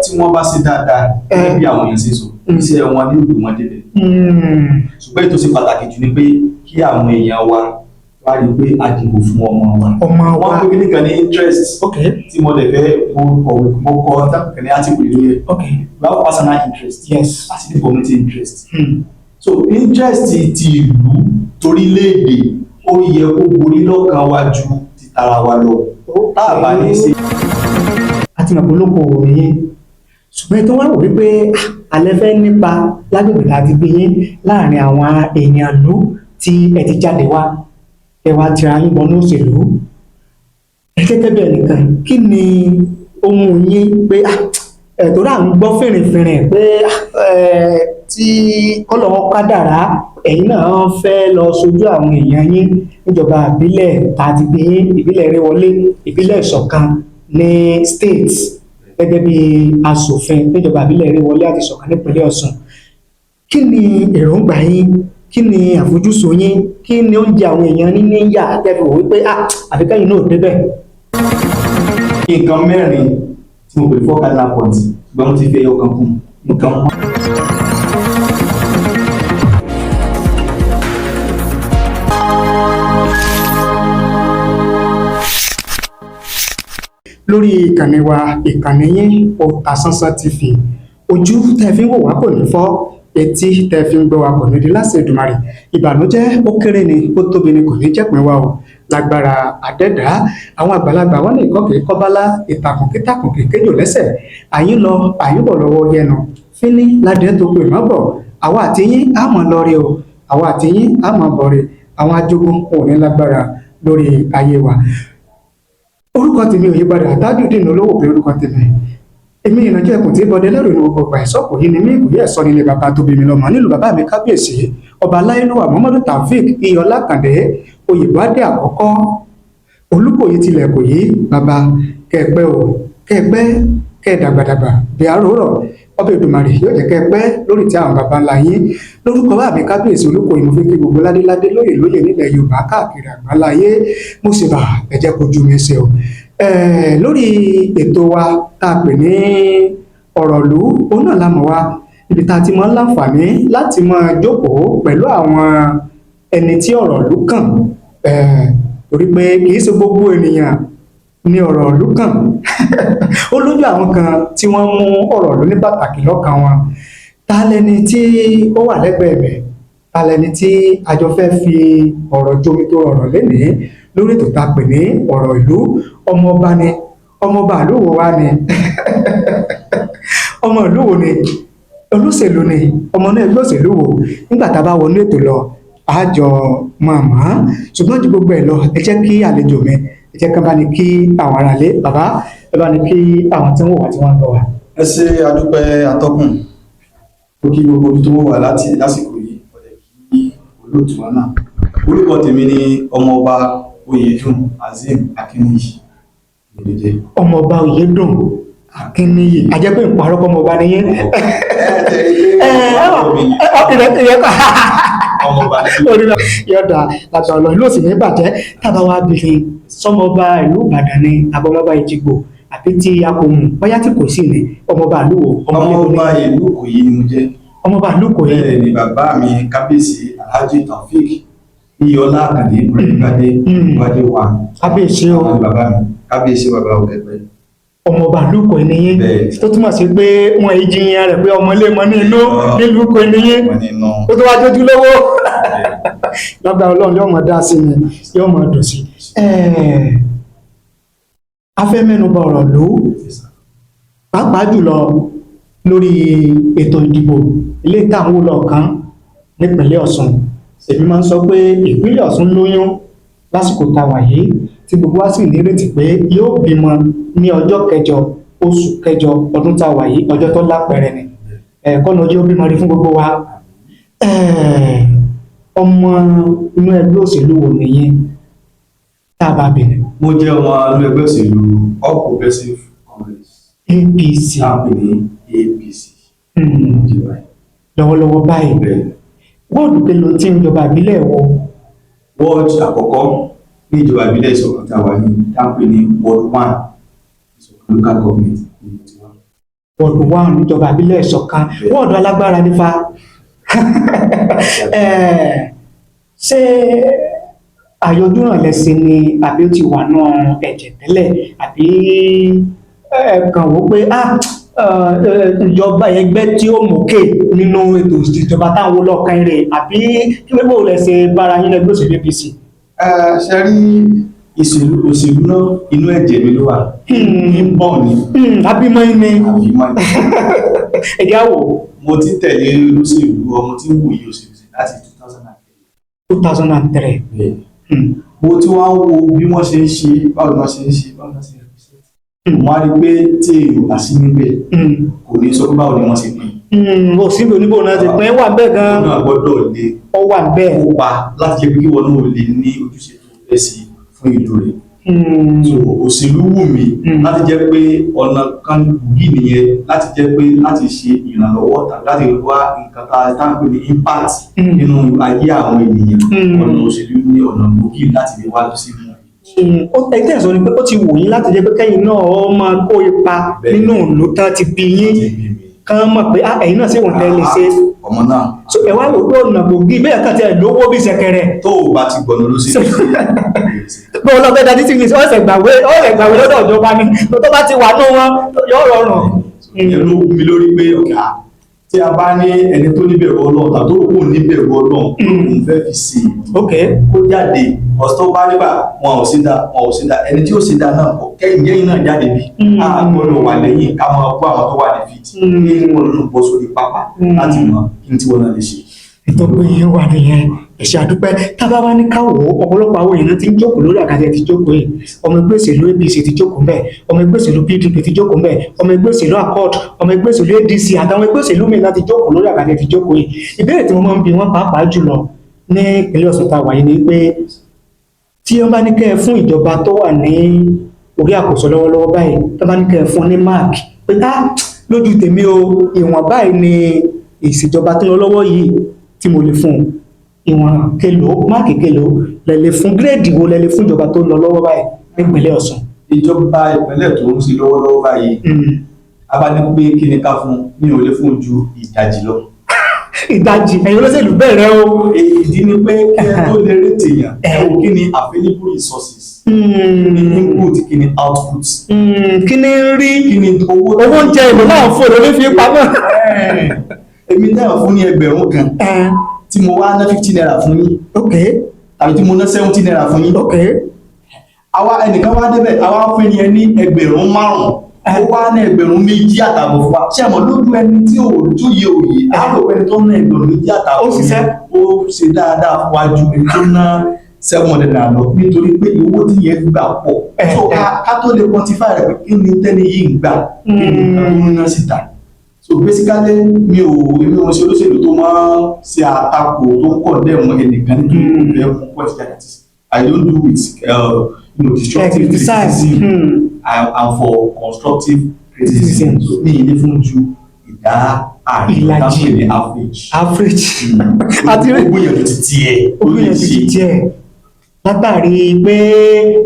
tí wọ́n bá ṣe dáadáa gẹ́gẹ́ bí àwọn èèyàn ṣe sọ iṣẹ́ wọn ní òògùn wọn débẹ̀. ṣùgbọ́n ètò ṣe pàtàkì jù ni pé kí àwọn èèyàn wa wá rí i pé a dìbò fún ọmọ wa. wọ́n pè mí nìkan ní interest tí mo lè fẹ́ mo kọ tábìlì ní article lórí ẹ̀. we have personal interest àti ní community interest. so interest ti ìlú torílẹ̀-èdè ó yẹ kó borí lọ́kàn wa ju ti tara wa lọ. tá a bá ní í ṣe. àti màpolóko òye ṣùgbọ́n ètò wà wò wípé alẹ́ fẹ́ nípa lágbègbè láti gbé yín láàrin àwọn èèyàn ìlú tí ẹ ti jáde wá ẹ wá tira yín bọnú òṣèlú ẹ gẹ́gẹ́ bí ẹnìkan kí ni ohun yín pé ẹ̀tọ́ rà ń gbọ́ fìrìfìrì pé tí kọ́lọ́wọ́ kádàrá ẹ̀yin náà fẹ́ lọ sojú àwọn èèyàn yín níjọba ìbílẹ̀ tá a ti gbé yín ìbílẹ̀ Ìrèwọlé ìbílẹ̀ Ìṣọ̀kan ní states gẹ́gẹ́ bí aṣòfin níjọba ìbílẹ̀ Ìrèwọlé àti Ìṣọ̀kan nípínlẹ̀ Ọ̀ṣun. Kí ni èròǹgbà yín? Kí ni àfojúsùn yín? Kí ni oúnjẹ àwọn èèyàn ní níyà tẹ́fì wò wípé àfikẹ́yìn náà débẹ̀? Nǹkan mẹ́rin tí mo pè fọ́ cardinal point ṣùgbọ́n mo ti fi ẹyọ kan kún nǹkan mọ́. Lórí ìkànnì wa ìkànnì yín Otasansan TV ojú tẹ́ fi ń wò wá kò ní fọ́ etí tẹ́ fi ń gbọ́ wa kò ní di láṣẹ Èdùmàrè ìbànújẹ́ ó kéré ni ó tóbi ni kò ní jẹ́pin wa o lágbára àdẹ́dá àwọn àgbàlagbà wọn ní ìkọ́kẹ́ kọ́bálá ìtàkùn kítàkùn kékeré lẹ́sẹ̀ àyín lọ àyín bọ̀ lọ́wọ́ yẹnu fíní ládẹ́ tó pè má bọ̀ àwa àti yín á mọ̀ lọ́rẹ́ o àwa àti yín á mọ̀ bọ̀rẹ̀ àwọn ajogun kò ní lágbára lórí ayé wa. Orúkọ tèmi ò yí padà Tajudeen olówó pé orúkọ tèmi èmi ìrìnàjò ẹkùn tí bọdẹ lẹrù ní gbogbo ọgbà ìsọkò yìí ni mí ìkòyí ẹsọ nílé bàbá tó bí mi lọ́mọ nílùú bàbá mi kábíyèsí ọba aláìlúwà Muhammadu Taofeek Iyọlá Kàndé Oyèbádé àkọ́kọ́ Olúkòyí tilẹ̀ kò yí bàbá kẹpẹ́ o kẹpẹ́ kẹdàgbàdàgbà bí arórọ̀ ọba Èdùmàrè yóò jẹ́ kẹpẹ́ lórí tí àwọn bàbá ńlá yín lórúkọ bá mi kábíyèsí Olúkòyí mo fi kí gbogbo ládéládé lóyè lóyè nílẹ̀ Yorùbá káàkiri àgbáláyé mo sì bà ẹ̀jẹ̀ kojú mi ṣe o. Lórí ètò wa tá a pè ní ọ̀rọ̀ ìlú òun náà la mọ̀ wá ibi tá a ti máa ń láǹfààní láti máa jókòó pẹ̀lú àwọn ẹni tí ọ̀rọ̀ ìlú kàn torí pé kì í ṣe gbogbo ènìyàn ní ọ̀rọ̀ ìlú kàn ó lójú àwọn kan tí wọ́n mú ọ̀rọ̀ ìlú ní pàtàkì lọ́kàn wọn ta lẹni tí ó wà lẹ́gbẹ̀ẹ́ bẹ̀ ta lẹni tí àjọ fẹ́ fi ọ̀rọ̀ jómi tó rọrọ̀ lénìí lórí ètò tá a pè ní ọ̀rọ̀ ìlú ọmọọba ni ọmọọba ìlú wo wá ni ọmọ ìlú wo ni olóṣèlú ni ọmọ náà ẹgbẹ́ òṣèlú wo nígbà tá a bá wọnú ètò lọ àjọ màmá ṣùgbọ́n ju gbogbo ẹ̀ lọ ẹ jẹ́ kí àlejò mi ẹ jẹ́ ká bá ní kí àwọn aráalé bàbá ẹ bá ní kí àwọn tí ń wò wá tí wọ́n ń gbọ́ wá. Ẹ ṣe adúpẹ́ atọ́kùn ó kí gbogbo ojú tó wọ́n wà láti lásìkò yìí ọ̀dẹ̀ kí olóòtú wa náà orúkọ tèmi ni ọmọọba Oyèdùn Azeem Akínníyì ìdíje. Ọmọọba Oyèdùn Akínníyì àjẹpẹ́ ìparọ́pọ̀ ọmọọba nìyẹn. Yọ̀dà láti ọ̀nà ìlú òsì ní bàjẹ́ tábà wá bìrì sọmọọba ìlú Ìbàdàn ni àbọ̀mọba Èjìgbò àbí tí a kò mú bóyá tí kò sí ní ọmọọba ìlú wo. Ọmọọba ìlú Ìkòyí ni mo jẹ́. Ọmọọba ìlú Ìkòyí. Bẹ́ẹ̀ ni bàbá mi kábíyèsí Alhaji Taofeek Iyọlá Kàndé Oyèbádé Oyèbádé wa. Kábíyèsí o. Bàbá mi kábíyèsí bàbá òkèpẹ́. Ọmọọba ìlú Ìkòyí ni yín tó túmọ̀ sí pé wọn èyí jiyàn rẹ̀ pé ọmọlé mọ ní inú nílùú Ìkòyí ni yín ó tó wá jójú lówó lọ́gbà Ọlọ́run yóò mọ̀ dá sí mi yóò mọ̀ dùn sí. A fẹ́ mẹ́nubà ọ̀rọ̀ ìlú pàápàá jùlọ lórí ètò ìdìbò ilé ìtàwọn olóòkan nípínlẹ̀ Ọ̀ṣun èmi máa ń sọ pé ìpínlẹ̀ Ọ̀ṣun lóyún lásìkò táwa yìí tí gbogbo wa sì nírètí pé yóò bímọ ní ọjọ́ kẹjọ oṣù kẹjọ ọdún táwa yìí ọjọ́ tó lápẹẹrẹ ni kọ́nà yóò bímọ rí fún gbogbo wa. Ọmọ inú ẹgbẹ́ òṣèlú wo nìyẹn tá a bá bẹ̀rẹ̀? Mo jẹ́ ọmọ inú ẹgbẹ́ òṣèlú All Progressive Congress APC. Àpè ní APC. Lọ́wọ́lọ́wọ́ báyìí wọ́ọ̀dù pé ló ti ń jọba ìbílẹ̀ wo? Wọ́ọ̀dù àkọ́kọ́ ní ìjọba ìbílẹ̀ Ìṣọ̀kan táwa ní táǹpé ní Ward 1 Ìṣọ̀kan local government. wọ́ọ̀dù 1 níjọba ìbílẹ̀ ìṣọ̀kan wọ́ọ̀dù alágbára nífa ṣé àyọjúràn lẹ́sìn ni àbí ó ti wà náà ẹ̀jẹ̀ tẹ́lẹ̀ àbí kàn wó pé ìjọba ẹgbẹ́ tí ó mókè nínú ètò ìjọba táwọn olóòkan rẹ̀ àbí kí ló lẹ́sẹ̀ bára yín lẹ́gbẹ́ òṣèlú APC. ṣe rí òṣèlú náà inú ẹ̀jẹ̀ mi ló wà ní bọ̀ ni. abímọ ni. abímọ ni. ẹ̀jẹ̀ àwò. mo ti tẹ̀lé olóṣèlú ọmọ tí ń wòye òṣèlú láti 2003. mo ti wá ń wo bí wọ́n ṣe ń ṣe báwo ni wọ́n ṣe ń ṣe báwo ni wọ́n ṣe ń ṣe wọ́n á rí pé tí èèyàn bá sí níbẹ̀ kò ní sọ pé báwo ni wọ́n ṣe pín. ó sì bí oníbò náà ti pín wà bẹ́ẹ̀ gan-an. ó náà gbọ́dọ̀ lè wà bẹ́ẹ̀. kópa láti jẹ́ pé kí wọ́n náà lè ní ojúṣe tó fẹ́ sí fún ìlú rẹ̀. so òṣèlú wù mí láti jẹ́ pé ọ̀nà kan gbòógì nìyẹn láti jẹ́ pé láti ṣe ìrànlọ́wọ́ tàbí láti wá nǹkan tá à ń pè ní impact nínú ayé àwọn ènìyàn ọ̀nà òṣèlú ní ọ̀nà gbòógì láti lè wá lọ sí ìlú. ẹgbẹ́ ìsọ ni pé ó ti wù yín láti jẹ́ pé kẹ́yìn náà máa kó ipa nínú ìlú tán ti bí yín kán mọ̀ pé ẹ̀yin náà sì wọ́n tẹ́ lè ṣe ọmọ náà. so ẹ wá wò pé ọ̀nà gbòógì bẹ́ẹ̀ kàn tí ẹ lówó bí ṣẹ̀kẹ̀rẹ̀. tó o bá ti gbọ̀nà ló sì ní. pé ọlọ́pẹ́ dadi tí ọ̀sẹ̀ gbàwé lọ́dọ̀ ìjọba ni tó bá ti wà ní wọn yóò rọrùn. ìyẹn ló wú mi lórí pé ọ̀gá tí a bá ní ẹni tó níbẹ̀rù Ọlọ́run tàbí tó kò níbẹ̀rù Ọlọ́run òun fẹ́ fi sí i kó jáde ọ̀sán bá nígbà wọn ò sí dá ẹni tí ó sì dá náà kẹ́yìn yẹ́yìn náà jáde bí a gbọ́dọ̀ wà lẹ́yìn ká máa kó àwọn tó wà ní fìtì kí wọ́n lọ́nà bọ́ sórí pápá láti mọ kí n tí wọ́n náà lè ṣe. ìtọ́pẹ́ yìí wà nìyẹn ẹ̀ṣẹ̀ àdúpẹ́ tábà wá ní káwọ́ ọ̀pọ̀lọpọ̀ àwọn èèyàn ti ń jókòó lórí àgàtẹ̀ ti jókòó yìí ọmọ ẹgbẹ́ òṣèlú APC ti jókòó mbẹ̀ ọmọ ẹgbẹ́ òṣèlú PDP ti jókòó mbẹ̀ ọmọ ẹgbẹ́ òṣèlú Accord ọmọ ẹgbẹ́ òṣèlú ADC àtàwọn ẹgbẹ́ òṣèlú mìíràn ti jókòó lórí àgàtẹ̀ ti jókòó yìí ìbéèrè tí wọ́n máa ń bi wọ́n pàápàá jùlọ ní ìpínlẹ̀ Ọ̀ṣun tá a wà yìí ni pé tí wọ́n bá ní kẹ́ ẹ fún ìjọba tó wà ní orí àkóso lọ́wọ́lọ́wọ́ báyìí tó bá ní kẹ́ ẹ fún ní máàkì pé lójú tèmi o ìwọ̀n báyìí ni ìṣèjọba tó lọ lọ́wọ́ yìí tí mo lè fún ìwọ̀n kèlò máàkì kèlò lẹ́lẹ̀ fún gírèdì wo lẹ́lẹ̀ fún ìjọba tó lọ lọ́wọ́ báyìí nípínlẹ̀ Ọ̀ṣun. ìjọba ìpínlẹ̀ tó ń ṣe lọ́wọ́lọ́wọ́ báyìí a bá ní pé kí ni ká fún mi ò lè fún ju ìdajì lọ. ìdajì ẹ̀yin olóṣèlú bẹ̀rẹ̀ o. ìdí ni pé kí ẹ tó lè rètè yàn ẹ wò kí ni available resources input kí ni output kí ni rí owó oúnjẹ ìlú náà fò lórí fi pamọ́. èmi náà fún ní 1,000 kan tí mo wá ná 50 naira fún yín tàbí tí mo ná 70 naira fún yín àwa ẹnìkan wá débẹ̀ àwa fún ẹni 5,000 ó wá ní 2,200 àtàbọ̀ fún wa ṣé àmọ́ lójú ẹni tí ò jóye òye àárò ẹni tó ná 2,200 àtàbọ̀ ó ṣiṣẹ́ ó ṣe dáadáa fún wa ju ẹni tó ná 700 naira lọ nítorí pé owó tí yẹn gbà pọ̀ so ká tó lè quantify rẹ̀ pé kí ni tẹ́ni yìí ń gbà kí ni nǹkan tó ń ná síta. So basically èmi ò ṣe olóṣèlú tó máa ń ṣe àtakò tó ń kọ̀ dẹ́mu ẹnìkan nítorí ìfẹ́ mú pọ̀ sí àdàtì. I don't do it destructive criticism and for constructive criticism. So mi ní fún ju ìdá àrídáfẹ́ ní average. àti ó gbìyànjú ti tiẹ̀. látàrí pé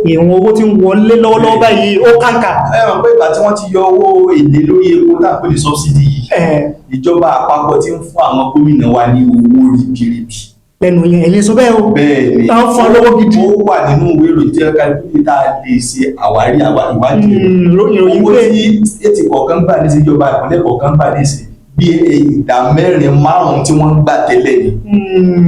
ìwọ̀n owó tí ń wọlé lọ́wọ́lọ́wọ́ báyìí ó kàkà. ẹ mọ̀ pé ìgbà tí wọ́n ti yọ owó èlé lórí epo tá à ń pè ní subsidy yìí ìjọba àpapọ̀ ti ń fún àwọn gómìnà wa ní owó ribiribi. lẹ́nu yẹn ẹ̀lẹ́ sọ bẹ́ẹ̀ o. bẹ́ẹ̀ ni táwọn fún lọ́wọ́ gidi. ó wà nínú ìwé ìròyìn tí ẹ̀ka ìpínlẹ̀ tá a lè ṣe àwárí ìwádìí. ìròyìn pé owó tí ètì kọ̀ọ̀kan gbà ní sí ìjọba ìpínlẹ̀ kọ̀ọ̀kan gbà ní sí bí ìdá 4-5 tí wọ́n gbà tẹ́lẹ̀ ni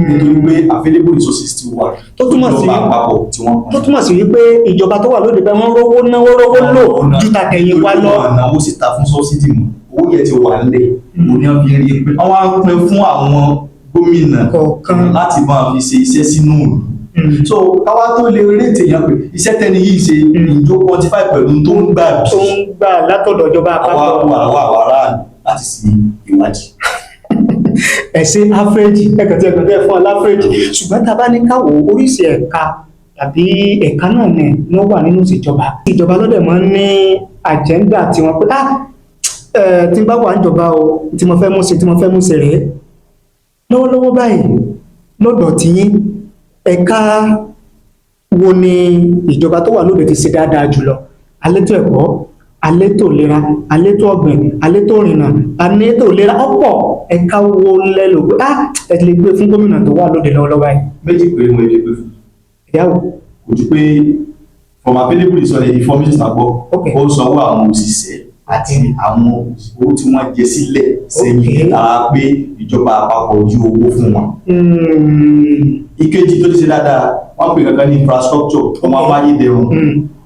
nítorí pé available resources ti wà tó túmọ̀ sí wípé ìjọba tó wà lóde bẹ́ẹ̀ wọ́n rówó náwó rówó lò ju tàtẹ̀yìn wa lọ. wọ́n náwó síta fún subsidy mọ́ owó yẹn ti wà nílẹ̀ mo ní wọ́n fi rí i pé wọ́n á pín fún àwọn gómìnà kọ̀ọ̀kan láti máa fi ṣe iṣẹ́ sínú ìlú. So káwá tó lè rètè yẹn pé iṣẹ́ tẹ́ni yìí ṣe ìjó quantify pẹ̀lú tó ń gbà bí. tó ń gbà látọ̀dọ̀ ìjọba àpapọ̀. àwa aráàlú láti ṣe ìwádìí. ẹ̀sìn average ẹ̀kẹ̀tẹ̀ fún aláfẹ́jì ṣùgbọ́n tá a bá ní káwò oríṣi ẹ̀ka tàbí ẹ̀ka náà ní ló wà nínú ìjọba. ìjọba lọ́dẹ̀ máa ń ní àjẹ́ńdà tí wọ́n pé tí n bá wà níjọba o tí mo fẹ́ mú ṣe rèé. lọ́wọ́lọ́wọ́ báyìí lọ́dọ̀ tiyín ẹ̀ka wo ni ìjọba tó wà lóde ti ṣe dáadáa jùlọ? alétò ẹ̀kọ́, alétò ìlera, alétò ọ̀gbìn, alétò ìrìnnà, alétò ìlera ọ̀pọ̀ ẹ̀ka wo lẹ́lò pé ẹ ti lè gbé fún gómìnà tó wà lóde lọ́wọ́lọ́wọ́ báyìí. méjì péré mo lè gbé fún. ìyáwó. kò ju pé from available resource information àgbọ̀ ó sanwó àwọn òṣìṣẹ́ àti àwọn owó tí wọ́n jẹ sílẹ̀ sẹ́yìn lára pé ìjọba àpapọ̀ yí owó fún wọn. ìkejì tó ti ṣe dáadáa wọ́n pè kankan ní infrastructure wọ́n máa wáyé dẹrùn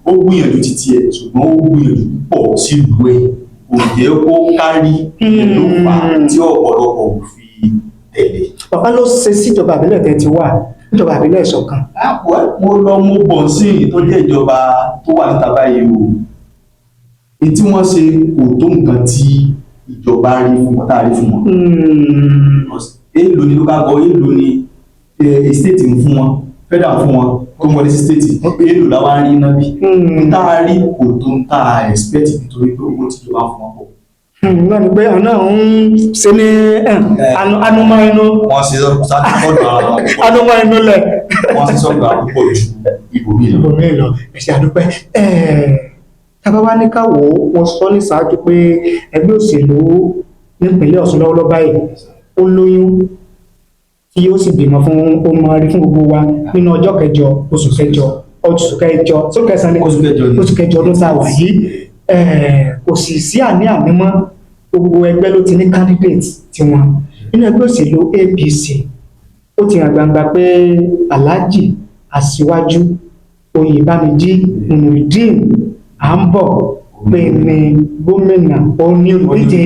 ó gbìyànjú títí ẹ̀ ṣùgbọ́n ó gbìyànjú pọ̀ sílùú ẹ̀ kò jẹ́ kó kárí ìlú fa tí ọ̀pọ̀lọpọ̀ fi tẹ̀lé. bàbá ló ṣe síjọba àbílẹ̀ tẹ́ ti wà níjọba àbílẹ̀ ìṣọ̀kan. mo lọ mo bọ̀ sí tó jẹ́ ìjọba tó wà níta báyìí o èyí tí wọ́n ṣe kò tó nǹkan tí ìjọba rí fún wọn tá a rí fún wọn. èèlò ni local government èèlò ni state ń fún wọn federal fún wọn tó wọlé sí state èèlò làwọn á rí iná bí tá a rí kò tó ń tá a expect nítorí pé owó tí ìjọba fún wọn pọ̀. náà ni pé ọ̀nà ń ṣe ní anumọ inú. wọ́n ṣe sọ́dọ̀ ara wọn. anumọ inú lẹ̀. wọ́n ṣe sọ́dọ̀ ara púpọ̀ ju ibòmíì lọ. ẹ̀ṣẹ̀ àdúpẹ́ tábà wá ní káwọ́ wọn sọ ní ṣáájú pé ẹgbẹ́ òṣèlú nípínlẹ̀ Ọ̀ṣun lọ́wọ́lọ́wọ́ báyìí ó lóyún tí yóò sì bímọ fún ọmọ rí fún gbogbo wa nínú ọjọ́ kẹjọ oṣù kẹjọ tó kẹsàn-án ní oṣù kẹjọ ọdún tá a wà yìí kò sì sí àní-àní mọ́ gbogbo ẹgbẹ́ ló ti ní candidate tiwọn nínú ẹgbẹ́ òṣèlú APC ó ti hàn gbangba pé Alhaji Aṣíwájú Oyèbámíjí Nurudeen à ń bọ̀ pé ní gómìnà ó ní olùdíje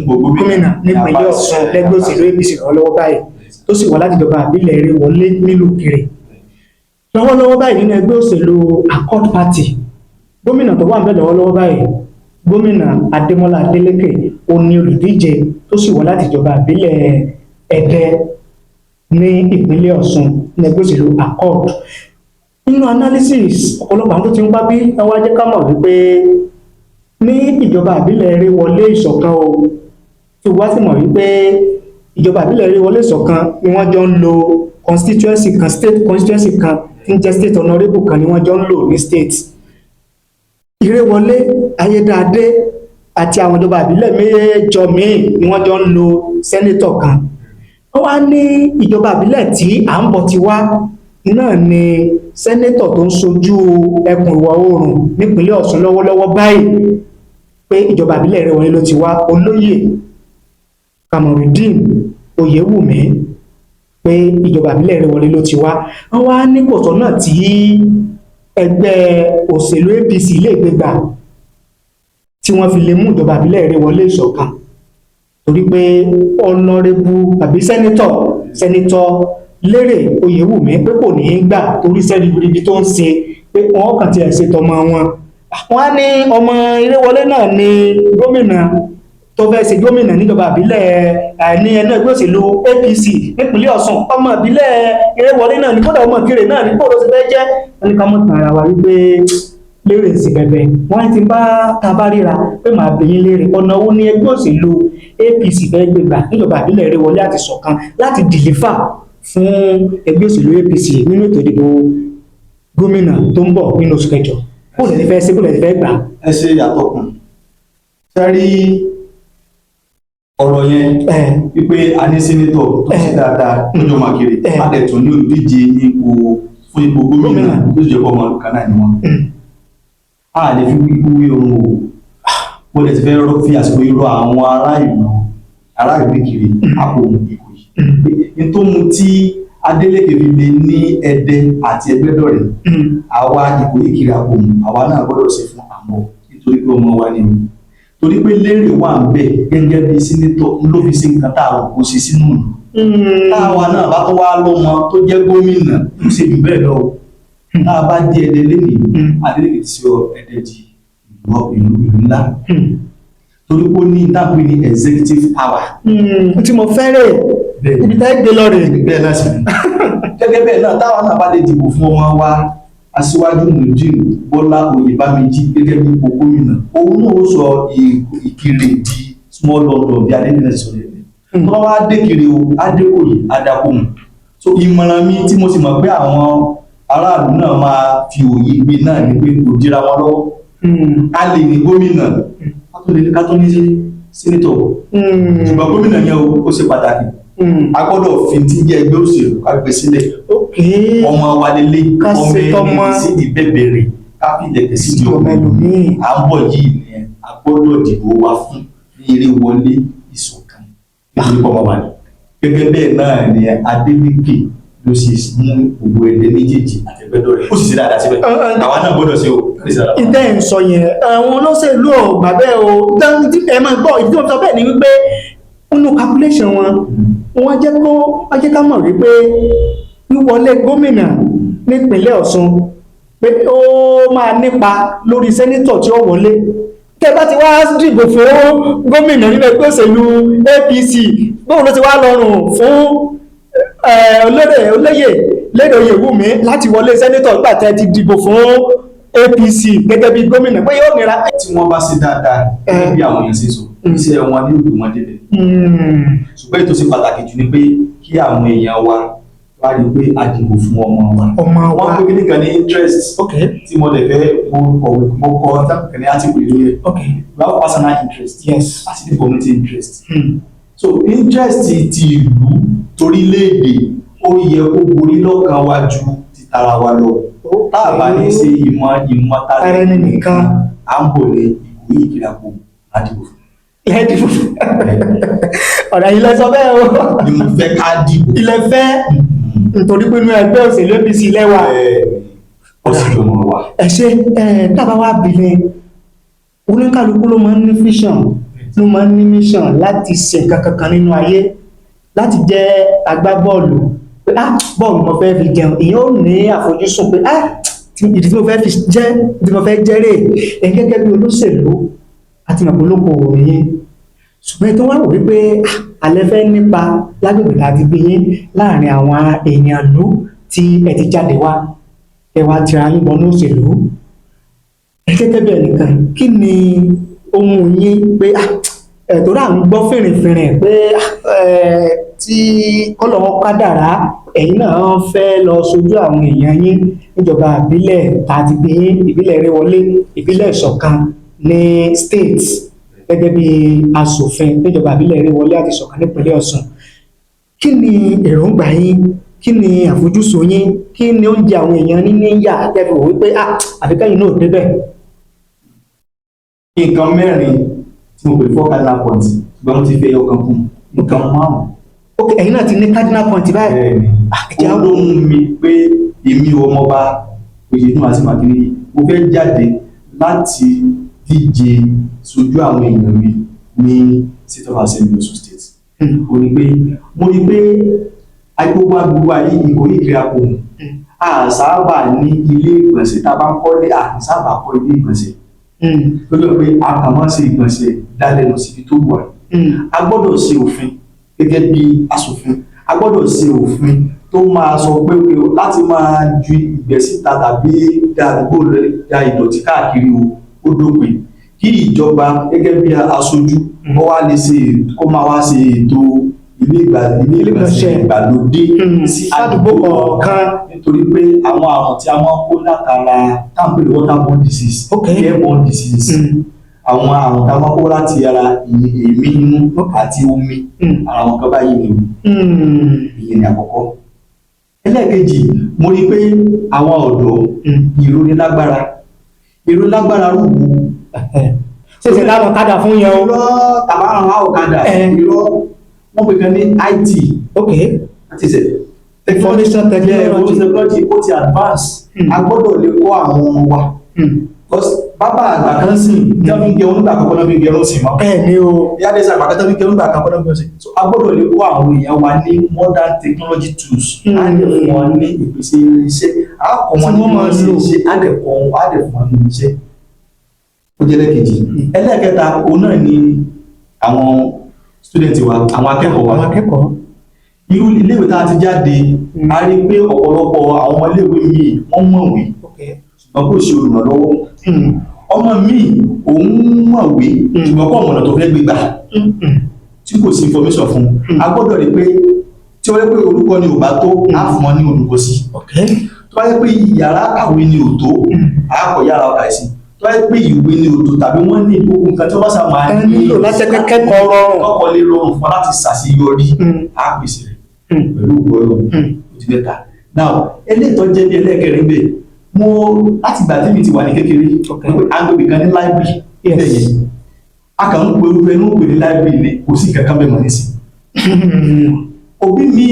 gómìnà nípínlẹ̀ Ọ̀ṣun lẹ́gbẹ́ òṣèlú APC lọ́wọ́lọ́wọ́ báyìí tó sì wà láti ìjọba àbílẹ̀ eré wọlé nílùú Ìkirè lọ́wọ́lọ́wọ́ báyìí nínú ẹgbẹ́ òṣèlú Accord Party gómìnà tó wà ń bẹ̀ lọ́wọ́lọ́wọ́ báyìí gómìnà Adémọ́lá Adélékè ó ní olùdíje tó sì wà láti ìjọba àbílẹ̀ Ẹdẹ ní ìpínlẹ̀ Ọ̀ṣun ní ẹgbẹ́ òṣèlú Accord. Nínú analysis ọ̀pọ̀lọpọ̀ àwọn tó ti ń wá bí wọ́n jẹ́ ká mọ̀ wípé ní ìjọba àbílẹ̀ eré wọlé ìṣọ̀kan o tí wá sì mọ̀ wípé ìjọba àbílẹ̀ eré wọlé ìṣọ̀kan ni wọ́n jọ ń lo constituency kan state constituency kan tí ń jẹ́ state honourable kan ni wọ́n jọ ń lò ní state. Ìrèwọlé Ayédáadé àti àwọn ìjọba àbílẹ̀ méjọ míì ni wọ́n jọ ń lo senator kan. Wọ́n wá ní ìjọba àbílẹ̀ tí à ń bọ̀ ti wá náà ni sẹ́nétọ̀ tó ń sojú ẹkùn ìwọ̀ oòrùn nípínlẹ̀ Ọ̀ṣun lọ́wọ́lọ́wọ́ báyìí pé ìjọba àbílẹ̀ Ìrèwọlé ló ti wá olóyè Kamorudeen Oyèwùmí pé ìjọba àbílẹ̀ Ìrèwọlé ló ti wá. Wọ́n wá ní kòtò náà tí ẹgbẹ́ òṣèlú APC lè gbégbà tí wọ́n fi lè mú ìjọba àbílẹ̀ Ìrèwọlé ìṣọ̀kan torí pé ọ̀nàrẹ́bù àbí sẹ́nitọ̀ Lérè Oyèwùmí pé kò ní í gbà torí sẹ́ni ibi tó ń ṣe pé wọ́n kàn ti ẹ̀ṣẹ̀ tọmọ wọn. Wọ́n á ní ọmọ Ìrèwọlé náà ní gómìnà tó fẹ́ ṣe gómìnà níjọba àbílẹ̀ ní ẹnu ẹgbẹ́ òṣèlú APC nípínlẹ̀ Ọ̀ṣun ọmọ ìbílẹ̀ Ìrèwọlé náà ní kódà ọmọ Ìkirè náà ní kódà ó ti fẹ́ jẹ́ wọn ní ká mọ̀ tàn ara wa wípé Lérè sí bẹ̀bẹ̀ wọ́n ti bá taba ríra pé màá bẹ̀yìn Lérè ọ̀nà owó ní ẹgbẹ́ òṣèlú APC fẹ́ gbégbà níjọba àbílẹ̀ Ìrèwọlé àti ṣọ̀kan láti dìlífà fún ẹgbẹ́ òṣèlú APC nínú ètò ìdìbò gómìnà tó ń bọ̀ nínú oṣù kẹjọ bó lè fẹ́ ṣe bó lè fẹ́ gbà. ẹ ṣe àtọkùn sẹ́rí ọ̀rọ̀ yẹn wípé a ní sẹ́nétọ̀ tó ṣe dáadáa lọ́jọ́ Mákèrè adẹ̀tún ní olùdíje ní ipò fún ipò gómìnà tó ṣe jẹ́ ọmọ àlùkà náà ni wọ́n. a lè fi wíwí ohun o bó lè ti fẹ́ fi àsìkò irọ́ àwọn ará ìlú Ìkirè àpò ìkò yìí tó mú tí Adélékè fi lè ní Ẹdẹ àti Ẹgbẹ́dọ̀rẹ́ àwa ìkò Ìkirè àpò àwa náà gbọ́dọ̀ ṣe fún àmọ́ nítorí pé ọmọ wa ni o torí pé Lérè wà ń bẹ gẹ́gẹ́ bí sínétọ̀ ló fi sí nǹkan tá a rò kó ṣe sínú ìlú táwa náà bá tó wá lọ́mọ tó jẹ́ gómìnà tó ṣe jù bẹ́ẹ̀ lọ tá a bá di Ẹdẹ lẹ́nìí Adélékè ti ṣe Ẹdẹ di ìlú ńlá torí pé ó ní dábì ní executive power. tí mo fẹ́ rè ibi tá ẹ gbé lọ rè. bẹ́ẹ̀ náà sì ni gẹ́gẹ́ bẹ́ẹ̀ náà táwa náà bá lè dìbò fún ọmọ wa Aṣíwájú Nurudeen Bọ́lá Oyèbámíjí gẹ́gẹ́ bí ipò gómìnà òun náà ó sọ Ìkirè di small London bí adébíyẹ sọ̀rọ̀ ẹ̀ tó wá dékèrè o Adékòyè Adákòmù so ìmọ̀ràn mi tí mo sì mọ̀ pé àwọn aráàlú náà máa fi òye gbé náà ni pé kò dira wọn lọ́wọ́ a lè ní gómìnà ká tó ní sẹ́nítọ̀ ṣùgbọ́n gómìnà yẹn ó ṣe pàtàkì a gbọ́dọ̀ fi tí jẹ́ ẹgbẹ́ òṣèlú ká gbé sílẹ̀ ọmọ wa lélẹ̀ ọmọ ẹni sí ìbẹ̀bẹ̀rẹ̀ ká fi ìdẹ̀kẹ̀ sí di ọmọ ẹlòmíì à ń bọ̀ yìí ni a gbọ́dọ̀ dìbò wa fún ní eré wọlé ìṣọ̀kan nítorí ọmọ wa ni gẹ́gẹ́ bẹ́ẹ̀ náà ni Adeleke ló ṣe mú gbogbo ẹgbẹ́ méjèèjì àtẹgbẹ́dọ̀ rẹ̀ ó sì ṣe dáadáa síbẹ̀ àwa náà gbọ́dọ̀ ṣe o. ìtẹ́ ń sọ yẹn àwọn olóṣèlú ọ̀gbà bẹ́ẹ̀ o ẹ máa gbọ́ ìdí tó sọ bẹ́ẹ̀ ni wípé nínú calculation wọ́n jẹ́ ká mọ̀ wípé wíwọlé gómìnà nípínlẹ̀ Ọ̀ṣun pé ó máa nípa lórí sẹ́nítọ̀ tí ó wọlé tẹ́ bá ti wá dìbò fún gómìnà nínú ẹgbẹ́ òṣèlú APC bóun ló ti wá lọ́rùn fún olóyè Lérè Oyèwùmí láti wọlé sẹ́nítọ̀ nígbà tẹ́ ti dìbò fún APC gẹ́gẹ́ bí gómìnà pé yóò nira. tí wọ́n bá ṣe dáadáa bí àwọn èèyàn ṣe sọ iṣẹ́ wọn ní òbí wọn débẹ̀ ṣùgbọ́n ètò ṣe pàtàkì jù ni pé kí àwọn èèyàn wa wá rí pé a dìbò fún ọmọ wa wọ́n pé kí nìkan ní interest tí mo lè fẹ́ mo kọ ní article lórí ẹ̀ we have personal interest àti the community interest so interest ti ìlú torílẹ̀-èdè ó yẹ kó borí lọ́kàn wa ju ti tara wa lọ tá a bá ní ṣe ìmọ̀ tara ẹni nìkan à ń bọ̀ ní ìwé ìkìlàpọ̀ ládìbò fún. Lẹ́dìbò ọ̀rọ̀ yìí lẹ́sọ bẹ́ẹ̀ o. ni mo fẹ́ ká dìbò. ilẹ̀ fẹ́ nítorí pé inú ẹgbẹ́ òṣèlú APC lẹ́wà. ó sì ló mọ̀ wá. ẹ ṣe dábàá wá bìnrin oníkàlùkù ló máa ń ní vision ló máa ń ní mission láti ṣe nǹkan kankan nínú ayé láti jẹ́ agbábọ́ọ̀lù pé bọ́ọ̀lù mo fẹ́ fi jẹun èyí ó ní àfojúsùn pé ìdí tí mo fẹ́ fi jẹ́ ìdí mo fẹ́ jẹ́rè ẹ̀yìn gẹ́gẹ́ bí olóṣèlú àti mọ̀pọ̀lọpọ̀ òye ṣùgbọ́n tó wá wò wípé alẹ́ fẹ́ nípa lágbègbè láti gbé yín láàrin àwọn èèyàn ìlú tí ẹ ti jáde wá ẹ wá tira yín bọ́ ní òṣèlú ẹ gẹ́gẹ́ bí ẹnìkan kí ni ohun yín pé ẹ̀tọ́ rà ń gbọ́ fìrìfìrì pé tí kọ́lọ́wọ́ kádàrá ẹ̀yin náà fẹ́ lọ sojú àwọn èèyàn yín níjọba ìbílẹ̀ tàbí gbé yín ìbílẹ̀ Ìrèwọlé ìbílẹ̀ Ìṣọ̀kan ní states gẹ́gẹ́ bí aṣòfin níjọba ìbílẹ̀ Ìrèwọlé àti Ìṣọ̀kan nípínlẹ̀ Ọ̀ṣun kí ni èròǹgbà yín kí ni àfojúsùn yín kí ni oúnjẹ àwọn èèyàn ní yà tẹ́fì wò wípé àfikẹ́yìn náà débẹ̀. nǹkan mẹ́rin tí mo pè fọ́ cardinal point ṣùgbọ́n mo ti fi ẹyọ kan kún nǹkan márùn-ún. ok ẹ̀yin náà ti ní cardinal point báyìí. bẹ́ẹ̀ni ó ló mú mi pé èmi ọmọọba Oyèdùn àti Mákindé mo fẹ́ jáde láti díje sojú àwọn èèyàn mi ní state of assembly Ọ̀ṣun state. ó ní pé mo rí pé agbègbè agbègbè ayé Ìkòyí Ìkìràpọ̀ a sábà ní ilé ìgbọ̀nsẹ̀ tá a bá ń kọ́lé a sábà kọ́ ilé ìgbọ̀nsẹ̀ lọ́jọ́ pé a kàn máa ṣe ìgbọ̀nsẹ̀ dálẹ́nu síbi tó wà. a gbọ́dọ̀ ṣe òfin gẹ́gẹ́ bí aṣòfin a gbọ́dọ̀ ṣe òfin tó máa sọ pé láti máa ju ìgbẹ́ síta tàbí da àdúgbò rẹ̀ da ìdọ̀tí káàkiri ó dópin kí ìjọba gẹ́gẹ́ bí aṣojú kó máa wá ṣe ètò ilé ìgbọ̀nsẹ̀ ìgbàlódé sí àdúgbò kọ̀ọ̀kan nítorí pé àwọn àrùn tí a máa ń kó látara táǹpì waterborne disease airborne disease àwọn àrùn tá a máa kó láti ara èémí inú àti omi àwọn kan báyìí ni ìyẹn ní àkọ́kọ́. ẹlẹ́ẹ̀kejì mo rí pé àwọn ọ̀dọ́ ìrónilágbára rúgbù ṣẹ̀ṣẹ̀ láwọn ọ̀kadà fún yẹn o. irọ́ tàbá àwọn ọ̀kadà irọ́ wọ́n pè kan ní IT àti ìṣẹ̀ information technology ó ti advance a gbọ́dọ̀ lè kọ́ àwọn ọmọ wa bàbá àgbà kan sì jẹ́bi gẹ̀rún nígbà àkọ́kọ́ náà bí gẹ̀rún sí mọ́. ni o. ìyá dẹ́sẹ̀ àgbà kan tẹ́bi gẹ̀rún nígbà àkọ́kọ́ náà bí gẹ̀rún sí. so a gbọ́dọ̀ lè kọ́ àwọn èèyàn wa ní modern technology tools. a lè fún wọn ní ìpèsè irinṣẹ́ a kọ́ wọn ní irinṣẹ́ a lè fún wọn ní irinṣẹ́. ó jẹ́ lẹ́kejì. ẹlẹ́kẹta òun náà ni àwọn student wa àwọn akẹ́kọ̀ọ́. irú iléèwé tá a ti jáde a rí pé ọ̀pọ̀lọpọ̀ àwọn iléèwé míì wọ́n mọ̀wé ṣùgbọ́n kò ṣe olùrànlọ́wọ́ ọmọ mi òun mọ̀wé ṣùgbọ́n kọ́ ọ̀mọ̀nà tó fẹ́ gbégbà tí kò sí information fún a gbọ́dọ̀ rí pé tí wọ́n rí pé orúkọ ni ò bá tó á fún wọn ní olùkọ́ sí tó bá yẹ pé yàrá kàwé ni ò tó á kọ yàrá ọkà sí tó tó yẹ pé ìwé ni òtò tàbí wọ́n ní gbogbo nǹkan tí wọ́n bá sá máa nílò láti kẹ́kọ̀ọ́ rọrùn kọ́kọ́ lè rọrùn fún láti ṣàṣeyọrí á pèsè rẹ̀ pẹ̀lú ògbọ́rọ̀ ojú mẹ́ta. now eléyìí tó jẹ́ bí ẹlẹ́ẹ̀kẹrin bẹ́ẹ̀ mo láti gbà tí mi ti wà ní kékeré agbègbè kan ní library bẹ́ẹ̀ yẹn a kàn ń pe orúkọ ẹnu pè ní library ni kò sí kankan bẹ́ẹ̀ mọ̀ nísìn. òbí mi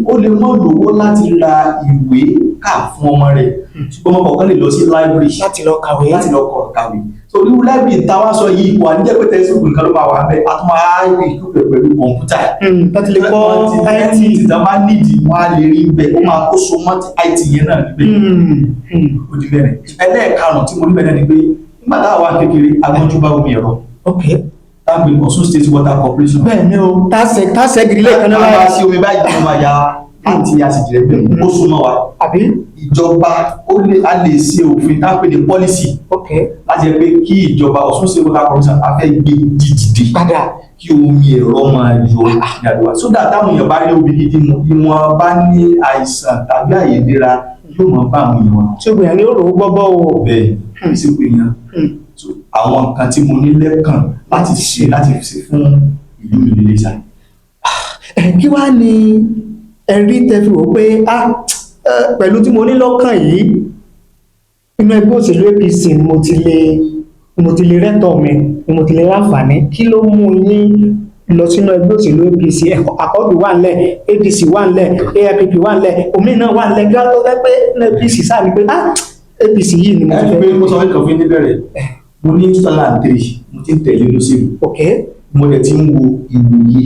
ó lè mọ lówó láti ra ìwé ká fún ọmọ rẹ̀ ṣùgbọ́n ọmọ kọ̀ọ̀kan lè lọ sí library láti lọ kàwé. so irú library táwa sọ yìí wà ní jẹ́ pé textbook nǹkan ló máa wà bẹ́ẹ̀ a tún máa rí ìkúpẹ̀ pẹ̀lú kọ̀ǹpútà. láti lè kọ́ IT tí wọ́n bá nídìí wọ́n á lè rí bẹ́ẹ̀ ó máa kó so mọ́ IT yẹn náà níbẹ̀. ó di mẹ́rin ẹlẹ́ẹ̀karùn-ún tí mo ní bẹ́ẹ̀ ni pé nígbà táwa wà kékeré agbọ́njú bá omi ẹ̀rọ. tábìlì Ọ̀ṣun State Water Corporation. bẹ́ẹ̀ ni o tásẹ̀ gírílẹ̀ kan náà. táwa sí omi báyìí tó máa ya àti àsìjì rẹ̀ bẹ́ẹ̀ ó súnmọ́ wa. àbí ìjọba a lè ṣe òfin tápé ní pọ́lísì láti jẹ́ pé kí ìjọba Ọ̀ṣun State Water Corporation afẹ́ gbé dídìde padà kí omi ẹ̀rọ máa yọ ìyàdùwà sódà táwọn èèyàn bá rí omi gidi mu ìwọ̀n bá ní àìsàn tàbí àìlera yóò máa bá àwọn èèyàn wa. tí o gbìyànjú ní òrò gbọ́gbọ́ o. bẹ́ẹ̀ ní sí pé yẹn àwọn nǹkan tí mo ní lẹ́kàn láti ṣe fún ìlú mi lè ṣá. kí wàá ní ẹ̀rí tẹ́ fi wò pé pẹ̀lú tí mo ní lọ́kàn yìí inú ẹgbẹ́ òṣèlú APC ni mo ti lè rẹ́tọ̀ mi ni mo ti lè láǹfààní. kí ló mú yín lọ sínú ẹgbẹ́ òṣèlú APC? àkọ́dù wà ńlẹ̀, ADC wà ńlẹ̀, AIPP wà ńlẹ̀, omi náà wà ńlẹ̀, gíga tó fẹ́ pé APC sáà ni pé APC yìí ni mo ti fẹ́. mo sọ fún ìkànfín níbẹ̀rẹ̀ mo ní 2003 mo ti ń tẹ̀lé olóṣèlú mo dẹ̀ ti ń wo ìwòye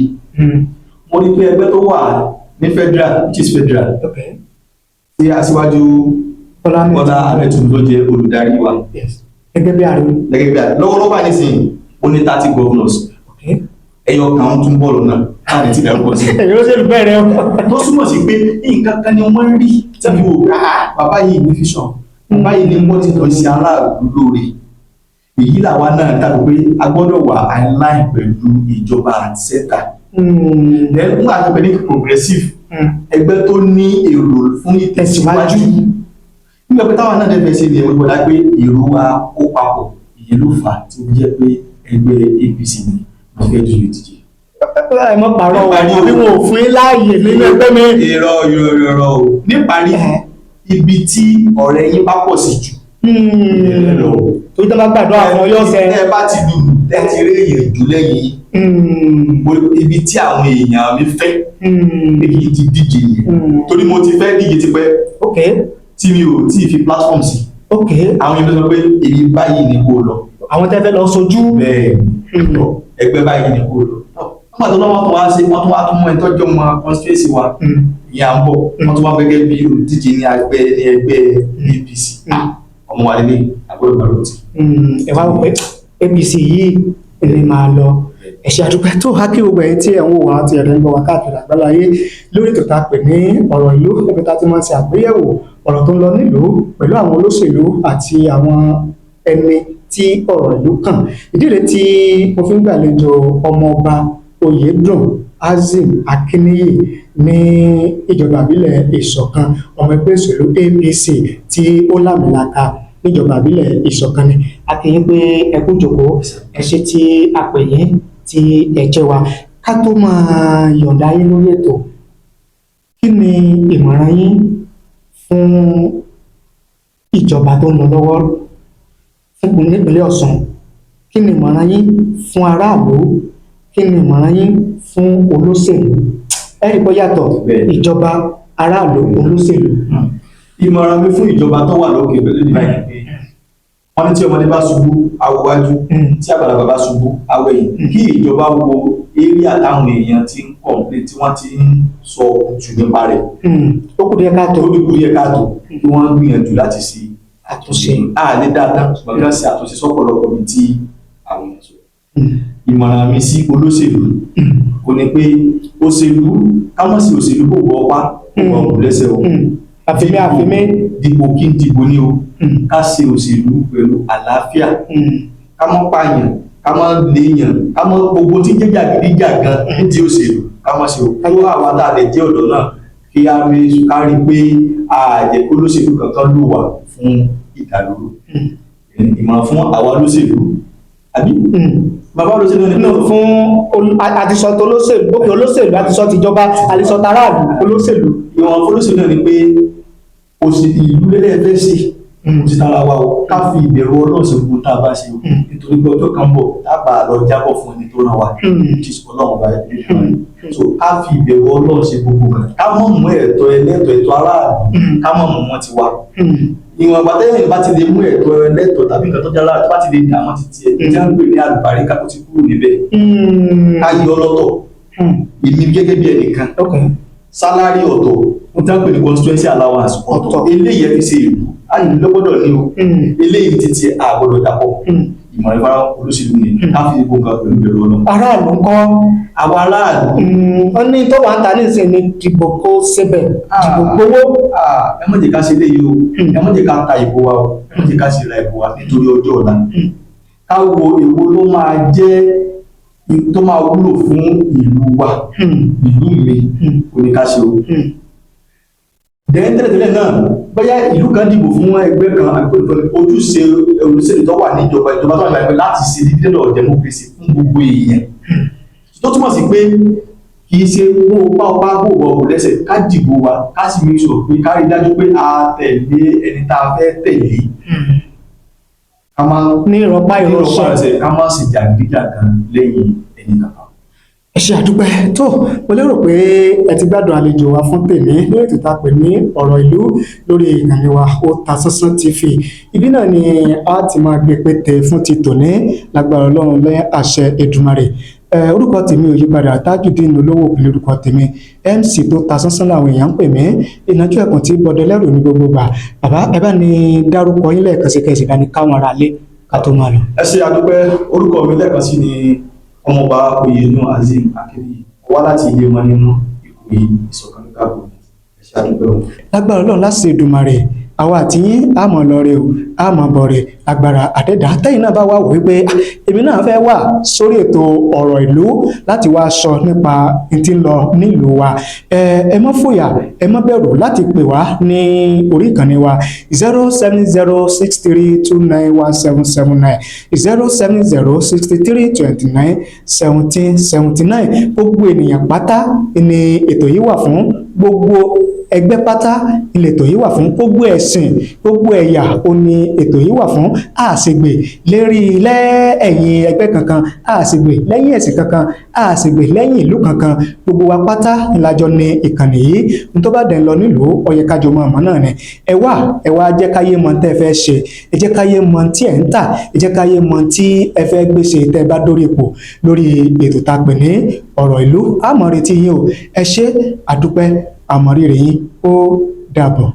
mo rí pé ẹgbẹ́ tó wà ní federal which is federal tí aṣíwájú Bọ́lá Ahmed Tinubu ló jẹ́ olùdarí wa gẹ́gẹ́ bí ààrẹ lọ́wọ́lọ́wọ́ bá nísìnyí ó ní 30 governors ẹyọ kan tún bọ́ọ̀lù náà láti ti dárúkọ sí. ẹ̀yọ́ ṣe lù bẹ́ẹ̀ rẹ o. tó súnmọ̀ sí pé nǹkan kan ni wọ́n rí tàbí wò bàbá yìí ní fíṣàn bàbá yìí ní wọ́n ti lọ sí aráàlú lóore èyí làwa náà dàbí pé a gbọ́dọ̀ wà align pẹ̀lú ìjọba àti sẹ́tà. nígbà tó bẹ ní progressive ẹgbẹ́ tó ní èrò fún ìtẹ̀síwájú nígbà pé táwọn náà dẹ́fẹ̀ẹ́ sí ni ẹ̀wọ̀n gbọ́dá pé èrò wa ó papọ̀ ìyẹn ló fà á tí ó jẹ́ pé ẹgbẹ́ APC ni wọ́n fẹ́ ju ìdíje. ẹ mọ pàrọ̀ o bí wọn ò fún yín láàyè nínú ẹgbẹ́ mi. ìrọ̀ o níparí ibi tí ọ̀rẹ́ yín bá pọ̀ sí jù. tó yí tó bá gbàdúrà fún yóò ṣẹ. ẹ bá ti lùlù ẹ ti rí èèyàn jù lẹ́yìn ibi tí àwọn èèyàn mi fẹ́ pé kí n ti díje yẹn torí mo ti fẹ́ díje tipẹ́ tí mi ò tí ì fi platform sí. àwọn èèyàn sọ pé èyí báyìí ni kò lọ. àwọn tẹ́ fẹ́ lọ sojú. bẹ́ẹ̀ ẹgbẹ́ báyìí ni kò lọ. wọ́n tó lọ́wọ́ tó wá sí wọ́n tó wá tó mú ẹ tọ́jú ọmọ constituency wa ìyá ń bọ̀ wọ́n tó wá gẹ́gẹ́ bí olùdíje ní ẹgbẹ́ APC ọmọ wa lélẹ̀ àgbọ̀dọ̀ gbàdúrà tí. ẹ wá wọ pé APC yìí ni máa lọ ẹ̀ṣẹ̀ àdúpẹ́ tó há kí gbogbo ẹ̀yin tí ẹ̀ ń wò wá ti ẹ̀rọ ń gbọ́ wá káàkiri àgbáláyé lórí ètò tá a pè ní ọ̀rọ̀ ìlú níbi tá a ti máa ń ṣe àgbéyẹ̀wò ọ̀rọ̀ tó ń lọ nílùú pẹ̀lú àwọn olóṣèlú àti àwọn ẹni tí ọ̀rọ̀ ìlú kàn. ìdí rèé tí mo fi ń gbàlejò ọmọọba Oyèdùn Azeem Akínníyì ní ìjọba ìbílẹ̀ Ìṣọ̀kan ọmọ ẹgbẹ́ òṣèlú APC tí ó lámìlaka níjọba ìbílẹ̀ Ìṣọ̀kan ni. a kì í pé ẹ kú jókòó ẹ ṣe tí a pè yín tí ẹ jẹ́ wa. ká tó máa yọ̀ǹda yín lórí ètò, kí ni ìmọ̀ràn yín fún ìjọba tó ń lọ lọ́wọ́ fún nípínlẹ̀ Ọ̀ṣun? kí ni ìmọ̀ràn yín fún aráàlú? kí ni ìmọ̀ràn yín fún olóṣèlú? ẹ rí i pé yàtọ̀ ìjọba, aráàlú, olóṣèlú. ìmọ̀ràn mi fún ìjọba tó wà lókè pẹ̀lú ìbáyìí pé wọ́n ní tí ọmọdé bá ṣubú awọ́wájú tí àgbàlagbà bá ṣubú awẹ́yìn kí ìjọba wo eré àtàwọn èèyàn tí ń kọ̀ǹpé tí wọ́n ti ń sọ jù nípa rẹ̀. ó kù díẹ̀ káàtó. ó kù díẹ̀ káàtó kí wọ́n gbìyànjú láti ṣe àtúnṣe. àlè dáadáa ṣùgbọ́n kí wọ́n ṣe àtúnṣe sọ́pọ̀lọpọ̀ mi tí àwọn èèyàn sọ. ìmọ̀ràn mi sí olóṣèlú kò ní pé òṣèlú káwọn sí òṣèlú kò wọ́ wá kò wọ́ lẹ́sẹ̀ o. àfimẹ́ dìbò kí n dìbò ní o ká ṣe òṣèlú pẹ̀lú àlàáfíà ká mọ́ pààyàn ká mọ́ léèyàn ká mọ́ gbogbo tí jẹ́jà gidi jà gan nídìí òṣèlú ká mọ́ ṣe o. káyọ̀ àwọn àtàlẹ̀ jẹ́ ọ̀dọ́ náà kí á rí pé àjẹ́ olóṣèlú kankan ló wà fún ìdádúró. ìmọ̀ràn fún àwa olóṣèlú àbí bàbá olóṣèlú ni fún àtisọ tó olóṣèlú bókè olóṣèlú àtisọ tìjọba àtisọ taráàlú olóṣèlú. ìwọ̀n fún olóṣèlú náà ni pé ìlú lélẹ̀ fẹ́ sí ti tara wa o ká fi ìbẹ̀rù ọlọ́ọ̀sẹ̀ gbogbo tá a bá ṣe o nítorí pé ọjọ́ kan bọ̀ dábàá lọ jábọ̀ fún ẹni tó ràn wá tí ọlọ́run bá yẹ so ká fi ìbẹ̀rù ọlọ́ọ̀sẹ̀ gbogbo kan ká mọ̀ mú ẹ̀tọ́ aráàlú ká mọ̀ mú wọn ti wá ìwọ̀n àgbàtẹ́yìn bá ti lè mú ẹ̀tọ́ ẹlẹ́tọ̀ tàbí nǹkan tó jẹ́ aláàtọ̀ bá ti lè dà wọ́n ti tiẹ̀ tí wọ́n ń pè ní àlùbáríkà tó ti kúrò níbẹ̀ ká yọ lọ́tọ̀ èmi gẹ́gẹ́ bí ẹnìkan sálárì ọ̀tọ̀ wọ́n ti ń pè ní constituency allowance ọ̀tọ̀ eléyìí fi ṣe ìlú àyè lọ́gbọ́dọ̀ ní o eléyìí ti tiẹ̀ àgbọ̀dọ̀ dàpọ̀ ìmọ̀ràn ìfara olóṣèlú ni ká fi gbogbo nǹkan pẹ̀lú ìbẹ̀rù ọlọ́run. aráàlú ń kọ́ àwọn aráàlú. wọ́n ní tó wà ń ta ní ìsìn ní dìbò kó síbẹ̀ dìbò gbowó. ẹ má jẹ́ ká ṣe léyìí o ẹ má jẹ́ ká ta ìbò wa o ẹ má jẹ́ ká ṣe ra ìbò wa nítorí ọjọ́ ọ̀la. ká wo èwo ló máa jẹ́ tó máa wúlò fún ìlú wa ìlú mi kò ní ká ṣe o. tẹ́lẹ̀tẹ́lẹ̀ náà bóyá ìlú kan dìbò fún ẹgbẹ́ kan ojúṣe olùsèlú tó wà níjọba tó wà láìpẹ́ láti ṣe dídẹ́nà democracy fún gbogbo èèyàn tó túmọ̀ sí pé kì í ṣe mú pápá gbòòwò ọ̀hún lẹ́sẹ̀ ká dìbò wa ká sì make sure pé ká rí dájú pé a tẹ̀lé ẹni tá a fẹ́ tẹ̀lé ká máa ní ìrọ̀pá ìrọ̀ṣẹ̀ ká máa sì jàgídíjàgan lẹ́yìn ẹni kankan. ẹ ṣé àdúpẹ́ tó mo lérò pé ẹ ti gbádùn àlejò wa fún tèmi lórí ètò tá a pè ní ọ̀rọ̀ ìlú lórí ìkànnì wa Otasansan TV ibi náà ni a ti máa gbé pété fún ti tòní lágbára Ọlọ́run lẹ́yìn àṣẹ Èdùmàrè orúkọ tèmi ò yípadà Tajudeen olówó òpìlẹ̀ orúkọ tèmi MC tó ta sánsán làwọn èèyàn ń pè mí ìnájú ẹ̀kùn tí bọ́dẹ lẹ́rù ní gbogbo gbà bàbá ẹ bá ní dárúkọ yín lẹ́ẹ̀kan sí kẹsì bá ní káwọn ará lé ká tó máa lọ. ẹ ṣé àdúpẹ́ orúkọ mi lẹ́ẹ̀kan sí ni ọmọọba Oyènú Azeem Akéwì wá láti ilé wọn nínú Ìkòyí Ìṣọ̀kan káàbọ̀ ẹ ṣé àdúpẹ́ o. lágbára Ọlọ́run láti Èdùmàrè àwa àti yín àmọ́ lọ́rẹ́ o àmọ́ bọ̀rẹ̀ agbára àdẹ́dà tẹ́yìn náà bá wà wò wípé èmi náà fẹ́ wà sórí ètò ọ̀rọ̀ ìlú láti wá sọ nípa tí ń lọ nílùú wa ẹ má fòyà ẹ má bẹ̀rù láti pè wá ní orí ìkànnì wa 07063291779 07063291779 gbogbo ènìyàn pátá ni ètò yìí wà fún gbogbo ẹgbẹ́ pátá ilẹ̀ ètò yìí wà fún gbogbo ẹ̀sìn gbogbo ẹ̀yà ó ní ètò yìí wà fún àṣegbè lérí lẹ́yìn ẹgbẹ́ kankan àṣegbè lẹ́yìn ẹ̀sìn kankan àṣegbè lẹ́yìn ìlú kankan gbogbo wa pátá ìlàjọ ní ìkànnì yìí ní tó bá dẹ̀ ń lọ nílùú ó yẹ kájọ mọ́ ọmọ náà ni ẹ wá jẹ́ káyé mọ tẹ́ ẹ fẹ́ ṣe ẹ jẹ́ káyé mọ tí ẹ̀ ń tà ẹ jẹ́ káyé mọ tí ẹ fẹ́ gbèsè tẹ́ ẹ bá dórí ipò lórí ètò tá a pè ní ọ̀rọ̀ ìlú àmọ́ retí yín o ẹ ṣé àdúpẹ́ àmọ̀rírì yín ó dàbọ̀.